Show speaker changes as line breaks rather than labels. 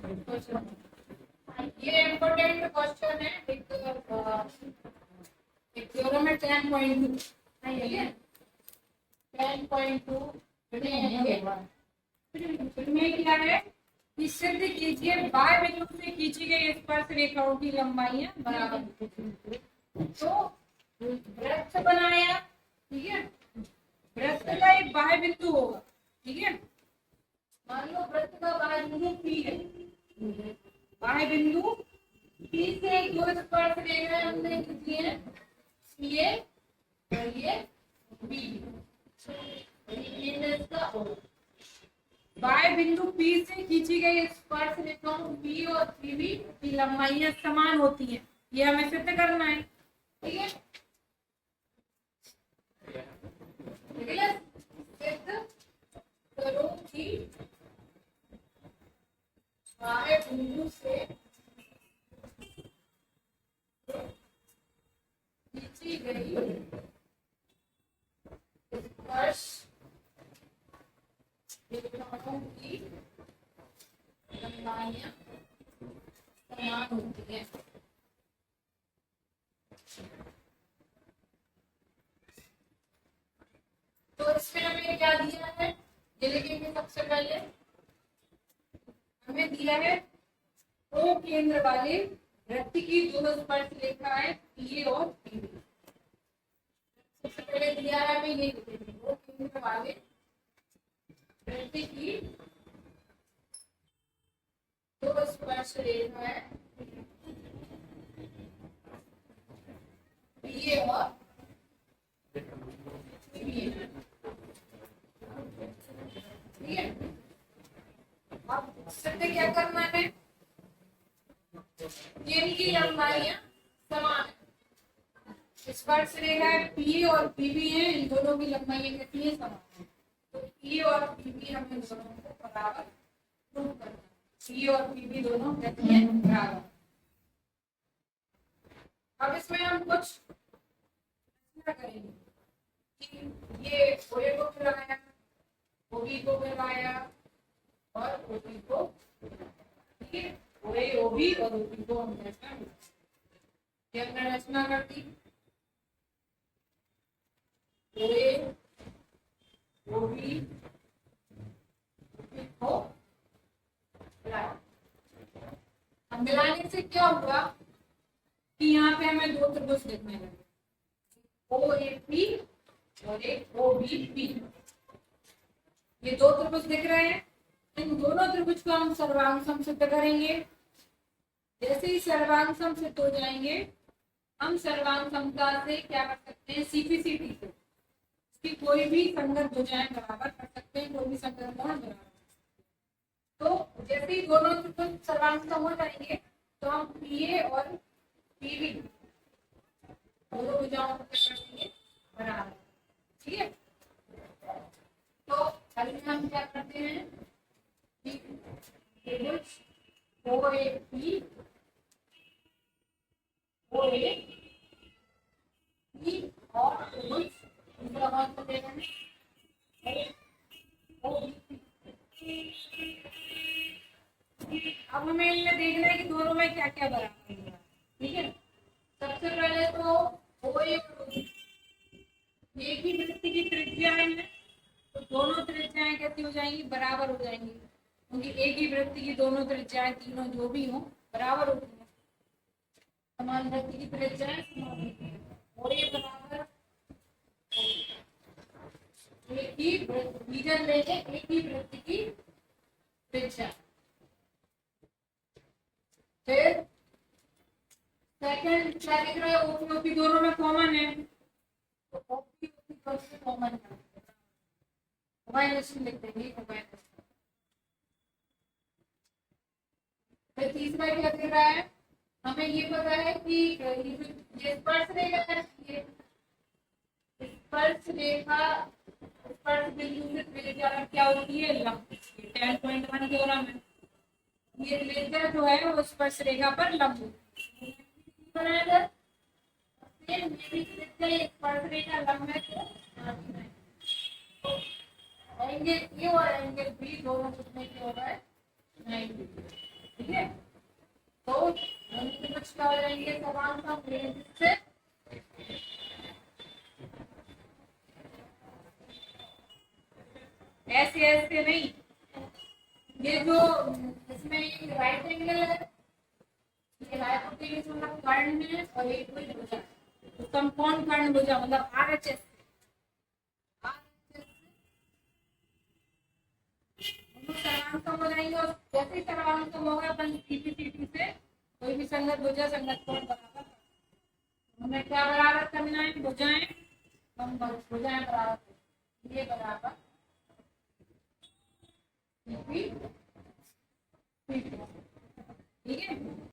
ये important question है। एक थ्योरम है 10.2, ठीक है 10.2 में क्या है कि सिद्ध कीजिए बाह्य बिंदु से खींची गई स्पर्श रेखाओं की लंबाइयां बराबर। तो वृत्त बनाया, ठीक है, वृत्त का एक बाह्य बिंदु होगा, ठीक है, मान लो वृत्त का बाह्य बिंदु P है, बाह्य बिंदु P से दो स्पर्श रेखाएं हमने खींची है, ये और ये B, इसका बाह्य बिंदु P से खींची गई स्पर्श रेखाओं P और PB की लंबाइयां समान होती हैं, ये हमें सिद्ध करना है, ठीक है। सिद्ध करो कि बाह्य बिंदु से खींची गई स्पर्श रेखाओं की लंबाइयां समान होती हैं। तो इसमें हमें क्या दिया है ये लिखेंगे। सबसे पहले हमें दिया है O केंद्र वाले वृत्त की दो स्पर्श रेखाएं P और PB। सबसे पहले दिया है हमें ये लिखेंगे O केंद्र वाले वृत्त की दो स्पर्श रेखाएं P और PB, ठीक है। अब सिद्ध क्या करना है, इनकी लंबाइयां समान है। स्पर्श रेखा P और PB है, इन दोनों की लंबाइयां कितनी है, समान है। तो P और PB हमें दोनों को बराबर प्रूव करना है। P और PB दोनों कितनी है, बराबर। अब इसमें हम कुछ करेंगे कि ये OA को लगाया, OB को लगाया और OB को, ठीक है, OA OB और OB को हम रचना करती OA OB को अब मिलाने से क्या हुआ कि यहाँ पे हमें दो त्रिभुज दिखने लगे, OAP और एक OBP। ये दो त्रिभुज दिख रहे हैं, इन दोनों त्रिभुज को हम सर्वांग सम सिद्ध करेंगे। जैसे ही सर्वांग सम सिद्ध हो जाएंगे, हम सर्वांग समता से क्या कर सकते हैं, CPCT से इसकी कोई भी संगत भुजाएं बराबर कर सकते हैं, कोई भी संगत कोण बराबर। तो जैसे ही दोनों त्रिभुज सर्वांग सम हो जाएंगे तो हम PA और PB दोनों भुजाओं को क्या कर देंगे, बराबर, ठीक है। तो पहले हम क्या करते हैं कि त्रिभुज OAP और त्रिभुज दूसरा कौन सा देना है, OBP। अब हमें इनमें देखना है कि दोनों में क्या क्या बराबर है, ठीक है। सबसे पहले तो OA और OB एक ही वृत्त की त्रिज्याएं हैं, तो दोनों त्रिज्याएं कैसी हो जाएंगी, बराबर हो जाएंगी, क्योंकि एक ही वृत्त की दोनों त्रिज्याएं तीनों जो भी हो बराबर होती हैं। समान वृत्त की त्रिज्याएं समान होती हैं और ये बराबर एक ही रीजन लेंगे, एक ही वृत्त की त्रिज्या। फिर सेकंड क्या दिख रहा है, OP दोनों में कॉमन है, तो OP कॉमन है, माइनस लिख देंगे। फिर तीसरा क्या दिख रहा है, हमें ये पता है कि ये स्पर्श रेखा है, ये स्पर्श रेखा स्पर्श बिंदु से त्रिज्या क्या होती है, लंब। 10.1 थ्योरम है, ये त्रिज्या जो है वो स्पर्श रेखा पर लंब होती है। स्पर्श रेखा लंब है तो एंगल ए और एंगल बी दोनों कितने के हो रहा है, 90 डिग्री, ठीक ठीक है, तो कुछ क्या हो जाएंगे सवाल का से ऐसे ऐसे नहीं, ये जो इसमें राइट एंगल है, ये हाइपोटेन्यूज मतलब कर्ण है और एक कोई भुजा, तो कंपाउंड कर्ण भुजा मतलब आरएचएस, सर्वांतम हो जाएंगे और जैसे ही सर्वांतम होगा अपन सीपीसीटी से कोई भी संगत भुजा संगत कोण बराबर, हमें क्या बराबर करना है, भुजाएं हम भुजाएं बराबर, ये बराबर सीपी